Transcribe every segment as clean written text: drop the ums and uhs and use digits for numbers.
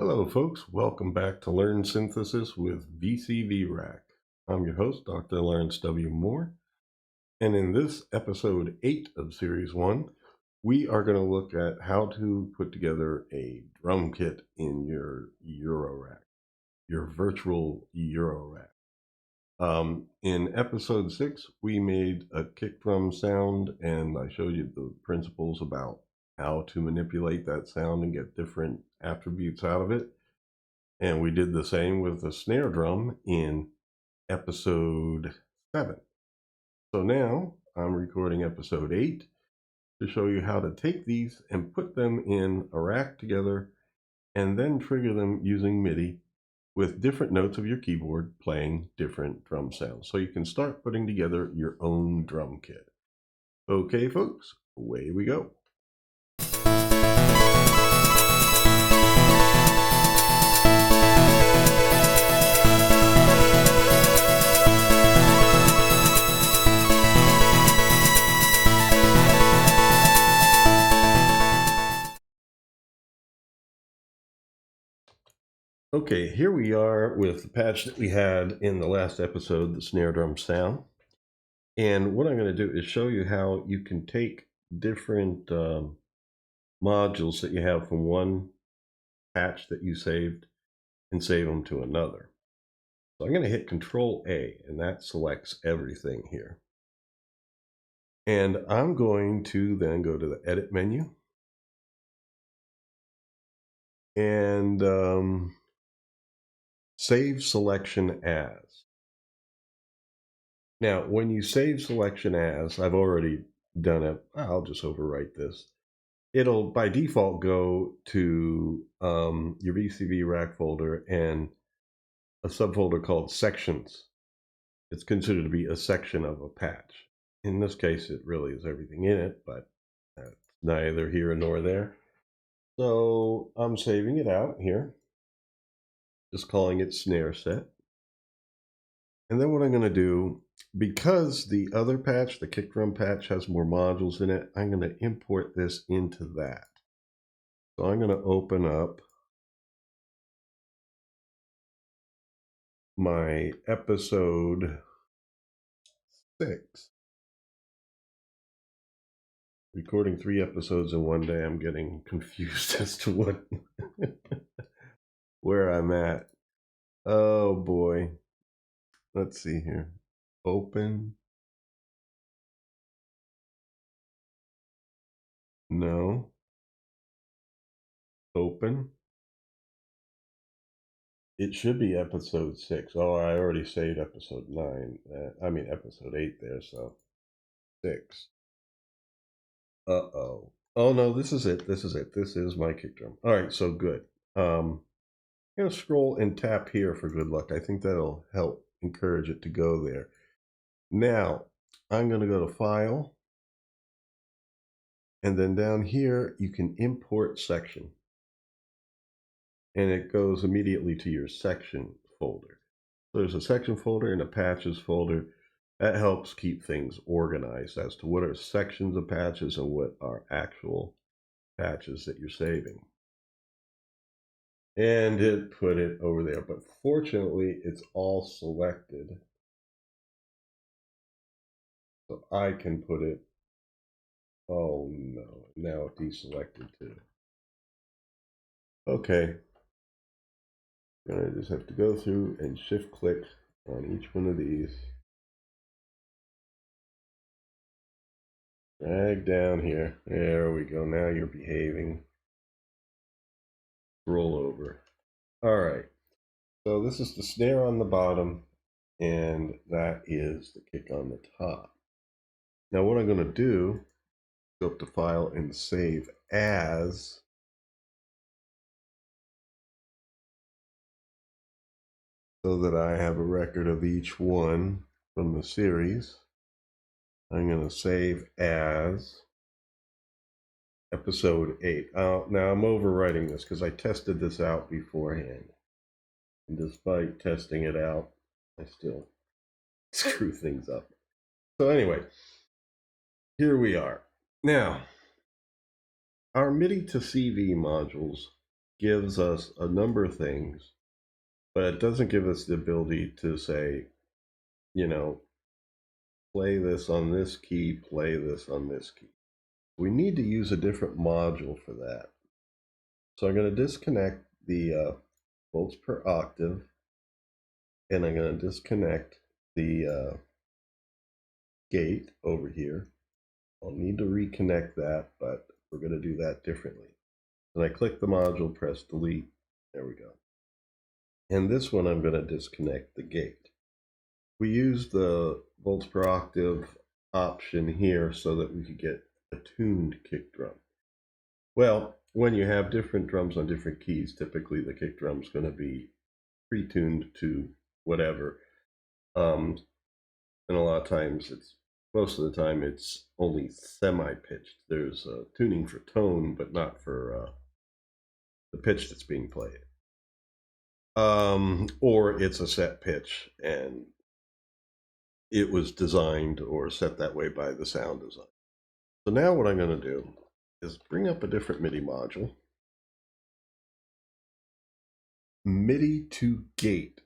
Hello, folks. Welcome back to Learn Synthesis with VCV Rack. I'm your host, Dr. Lawrence W. Moore. And in this episode 8 of Series 1, we are going to look at how to put together a drum kit in your Eurorack, your virtual Eurorack. In episode 6, we made a kick drum sound, and I showed you the principles about how to manipulate that sound and get different attributes out of it. And we did the same with the snare drum in episode 7. So now I'm recording episode 8 to show you how to take these and put them in a rack together and then trigger them using MIDI with different notes of your keyboard playing different drum sounds. So you can start putting together your own drum kit. Okay, folks, away we go. Okay, here we are with the patch that we had in the last episode, the snare drum sound. And what I'm going to do is show you how you can take different modules that you have from one patch that you saved and save them to another. So I'm going to hit Control A, and that selects everything here. And I'm going to then go to the Edit menu and save selection as. Now, when you save selection as, I've already done it. I'll just overwrite this. It'll by default go to your VCV Rack folder and a subfolder called Sections. It's considered to be a section of a patch. In this case, it really is everything in it, but that's neither here nor there. So I'm saving it out here, just calling it snare set. And then what I'm going to do, because the other patch, the kick drum patch, has more modules in it, I'm going to import this into that. So I'm going to open up my episode 6. Recording 3 episodes in one day, I'm getting confused as to what where I'm at. Oh boy. Let's see here. Open. No. Open. It should be episode 6. Oh, I already saved episode 9. I mean episode 8 there, so 6. Uh-oh. Oh no, this is it. This is it. This is my kick drum. All right, so good. I'm going to scroll and tap here for good luck. I think that'll help encourage it to go there. Now, I'm going to go to File. And then down here, you can import section. And it goes immediately to your section folder. So there's a section folder and a patches folder. That helps keep things organized as to what are sections of patches and what are actual patches that you're saving. And it put it over there, but fortunately it's all selected. So I can put it, oh no, now it deselected too. Okay, I'm gonna just have to go through and shift click on each one of these. Drag down here. There we go. Now you're behaving. Roll over. All right. So this is the snare on the bottom, and that is the kick on the top. Now what I'm going to do, go up to File and Save As. So that I have a record of each one from the series. I'm going to save as episode 8. Now I'm overwriting this because I tested this out beforehand. And despite testing it out, I still screw things up. So anyway, here we are. Now, our MIDI to CV modules gives us a number of things, but it doesn't give us the ability to say, you know, play this on this key, play this on this key. We need to use a different module for that. So I'm going to disconnect the volts per octave, and I'm going to disconnect the gate over here. I'll need to reconnect that, but we're going to do that differently. And I click the module, press delete. There we go. And this one, I'm going to disconnect the gate. We use the volts per octave option here so that we could get a tuned kick drum. Well, when you have different drums on different keys, typically the kick drum is going to be pre-tuned to whatever. And a lot of times, most of the time, it's only semi-pitched. There's tuning for tone, but not for the pitch that's being played. Or it's a set pitch, and it was designed or set that way by the sound design. So now what I'm going to do is bring up a different MIDI module. MIDI to gate.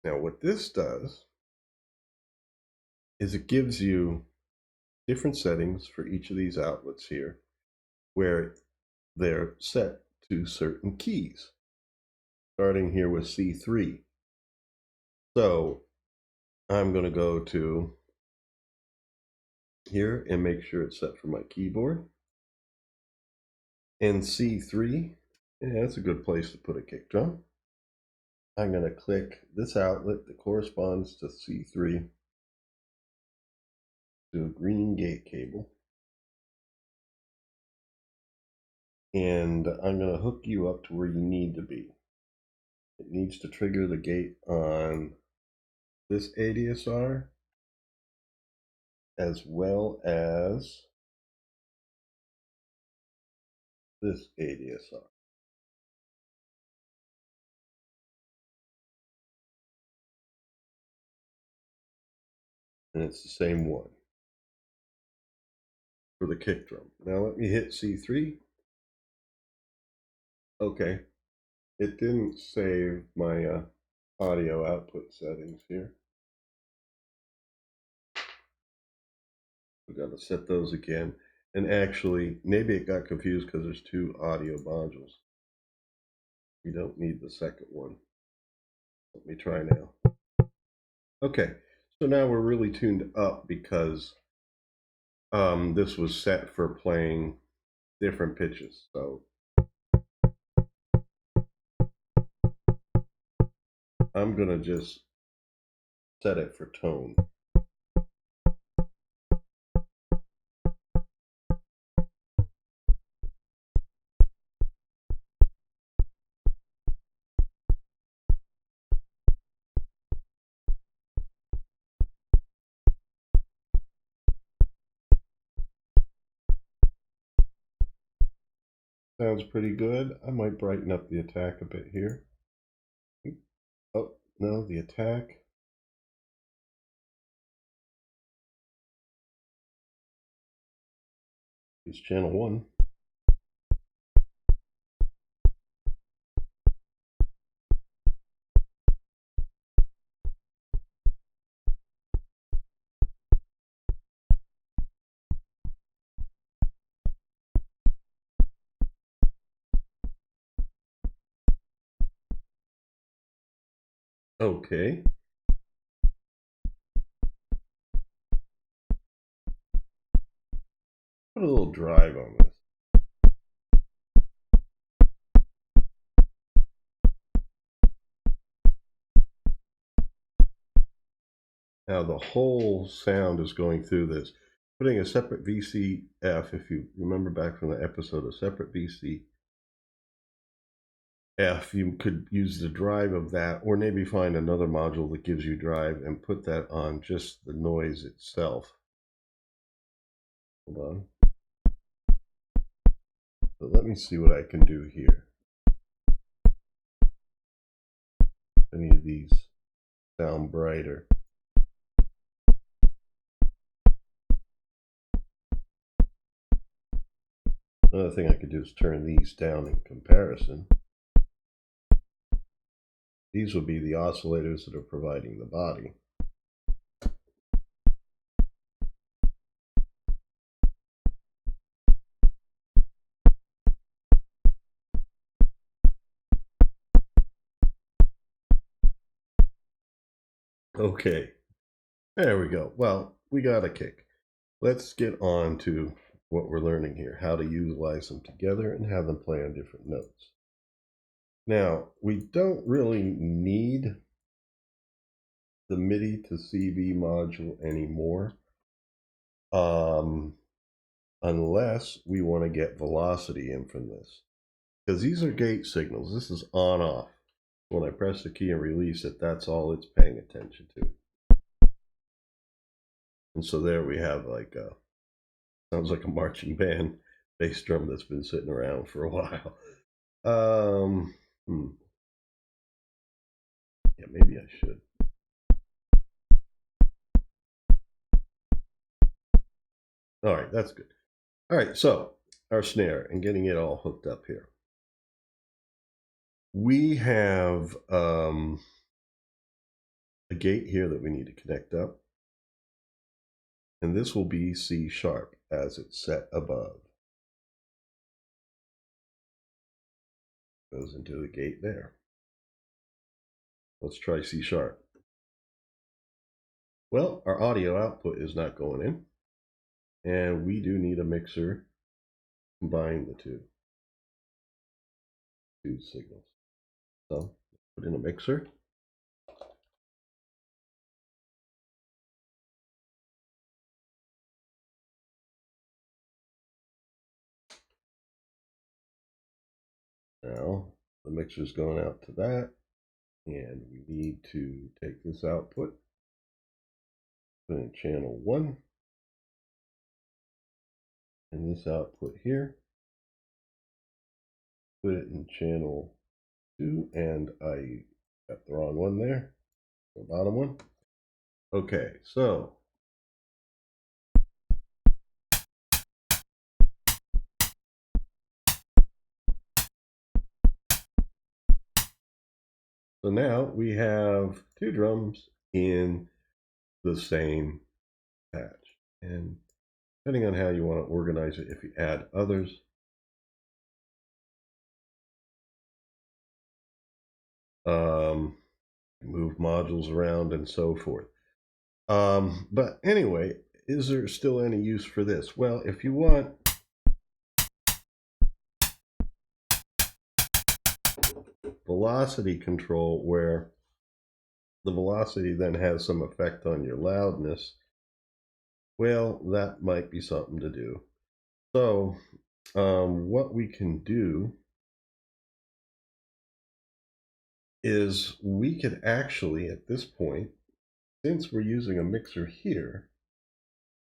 Now what this does is it gives you different settings for each of these outlets here, where they're set to certain keys, starting here with C3. So I'm going to go to here and make sure it's set for my keyboard. And C3, yeah, that's a good place to put a kick drum. I'm going to click this outlet that corresponds to C3 to a green gate cable. And I'm going to hook you up to where you need to be. It needs to trigger the gate on this ADSR as well as this ADSR. And it's the same one for the kick drum. Now let me hit C3. Okay, it didn't save my audio output settings here. We got to set those again. And actually, maybe it got confused because there's two audio modules. We don't need the second one. Let me try now. Okay, so now we're really tuned up because this was set for playing different pitches. So I'm going to just set it for tone. Sounds pretty good. I might brighten up the attack a bit here. Oh, no, the attack. Is channel 1. Okay. Put a little drive on this. Now the whole sound is going through this. Putting a separate VCF, if you remember back from the episode, a separate VCF, you could use the drive of that, or maybe find another module that gives you drive and put that on just the noise itself. Hold on. So let me see what I can do here. Any of these sound brighter. Another thing I could do is turn these down in comparison. These will be the oscillators that are providing the body. Okay, there we go. Well, we got a kick. Let's get on to what we're learning here, how to utilize them together and have them play on different notes. Now, we don't really need the MIDI to CV module anymore, unless we want to get velocity in from this. Because these are gate signals. This is on-off. When I press the key and release it, that's all it's paying attention to. And so there we have like sounds like a marching band bass drum that's been sitting around for a while. Yeah, maybe I should. All right, that's good. All right, so our snare and getting it all hooked up here. We have a gate here that we need to connect up. And this will be C sharp as it's set above. Goes into the gate there. Let's try C sharp. Well, our audio output is not going in. And we do need a mixer to combine the two signals. So put in a mixer. Now the mixer is going out to that, and we need to take this output, put in channel 1, and this output here, put it in channel 2, and I got the wrong one there, the bottom one. Okay, so now we have two drums in the same patch. And depending on how you want to organize it, if you add others, move modules around and so forth. But anyway, is there still any use for this? Well, if you want velocity control, where the velocity then has some effect on your loudness, well, that might be something to do. So what we can do is we could actually, at this point, since we're using a mixer here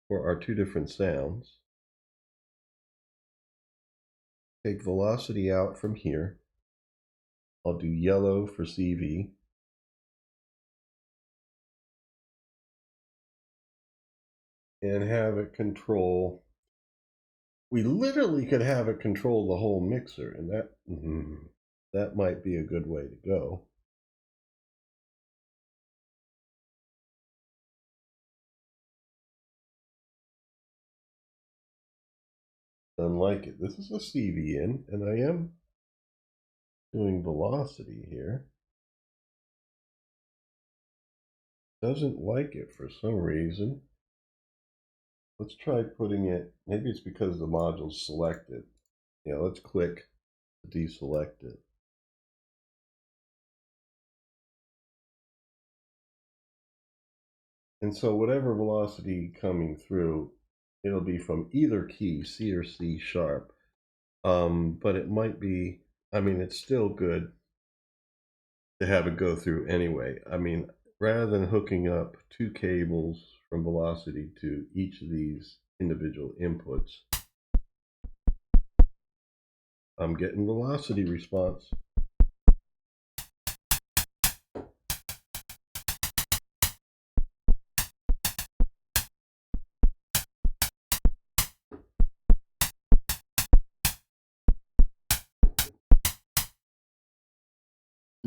for our two different sounds, take velocity out from here. I'll do yellow for CV. And have it control. We literally could have it control the whole mixer, and that might be a good way to go. Unlike it, this is a CV in, and I am doing velocity here. Doesn't like it for some reason. Let's try putting it, maybe it's because the module's selected. Yeah, let's click to deselect it. And so whatever velocity coming through, it'll be from either key, C or C sharp. But it might be, I mean, it's still good to have it go through anyway. I mean, rather than hooking up two cables from velocity to each of these individual inputs, I'm getting velocity response.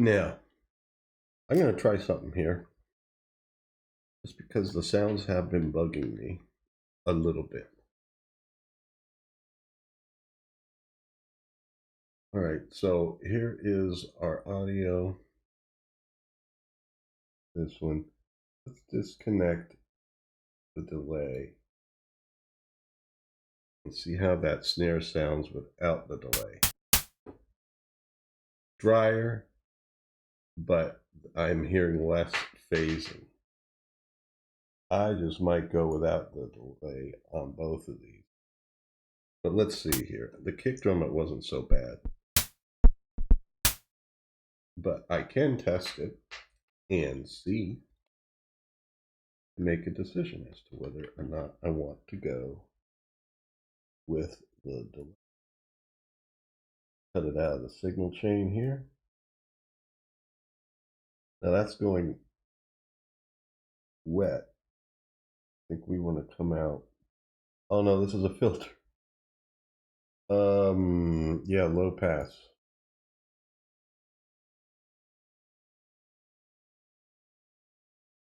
Now, I'm going to try something here, just because the sounds have been bugging me a little bit. All right, so here is our audio. This one. Let's disconnect the delay and see how that snare sounds without the delay. Drier, but I'm hearing less phasing. I just might go without the delay on both of these. But let's see here. The kick drum, it wasn't so bad. But I can test it and see, make a decision as to whether or not I want to go with the delay. Cut it out of the signal chain here. Now that's going wet. I think we want to come out. Oh no, this is a filter. Yeah, low pass.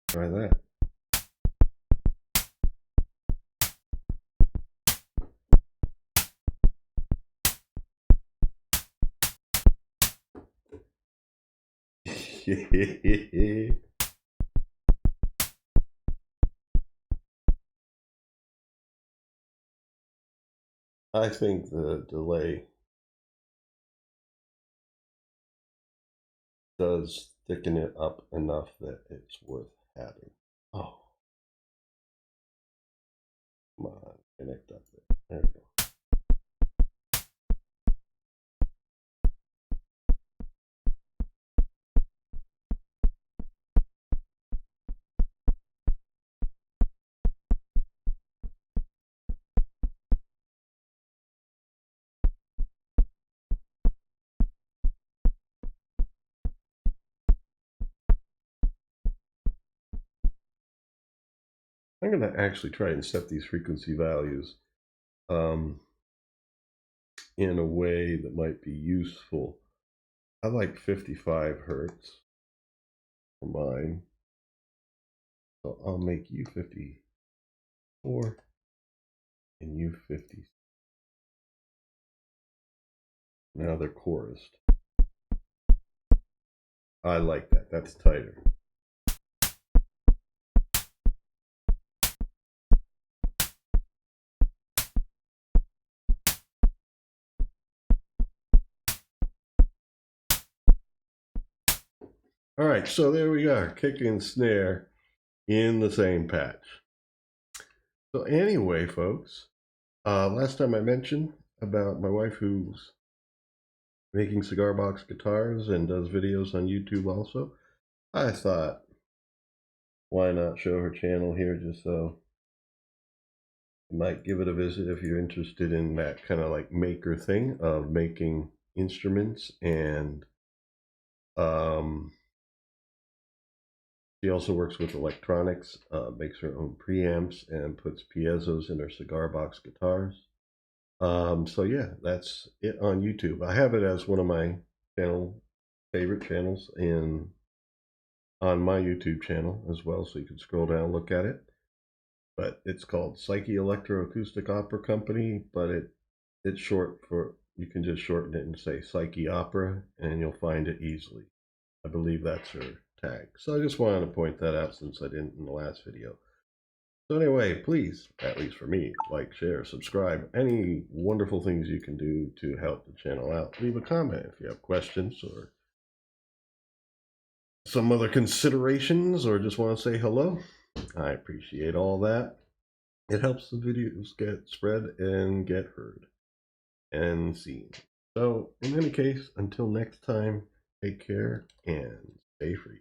Try that. I think the delay does thicken it up enough that it's worth having. Oh, come on, connect up there. There we go. I'm going to actually try and set these frequency values in a way that might be useful. I like 55 hertz for mine, so I'll make you 54 and you 50. Now they're chorused. I like that. That's tighter. All right, so there we are, kick and snare in the same patch. So anyway, folks, last time I mentioned about my wife who's making cigar box guitars and does videos on YouTube also. I thought, why not show her channel here, just so you might give it a visit if you're interested in that kind of like maker thing of making instruments. And she also works with electronics, makes her own preamps and puts piezos in her cigar box guitars. So yeah, that's it on YouTube. I have it as one of my favorite channels on my YouTube channel as well, so you can scroll down and look at it. But it's called Psyche Electroacoustic Opera Company, but it's short for, you can just shorten it and say Psyche Opera and you'll find it easily. I believe that's her tag. So I just wanted to point that out since I didn't in the last video. So anyway, please, at least for me, like, share, subscribe, any wonderful things you can do to help the channel out. Leave a comment if you have questions or some other considerations or just want to say hello. I appreciate all that. It helps the videos get spread and get heard and seen. So in any case, until next time, take care and stay free.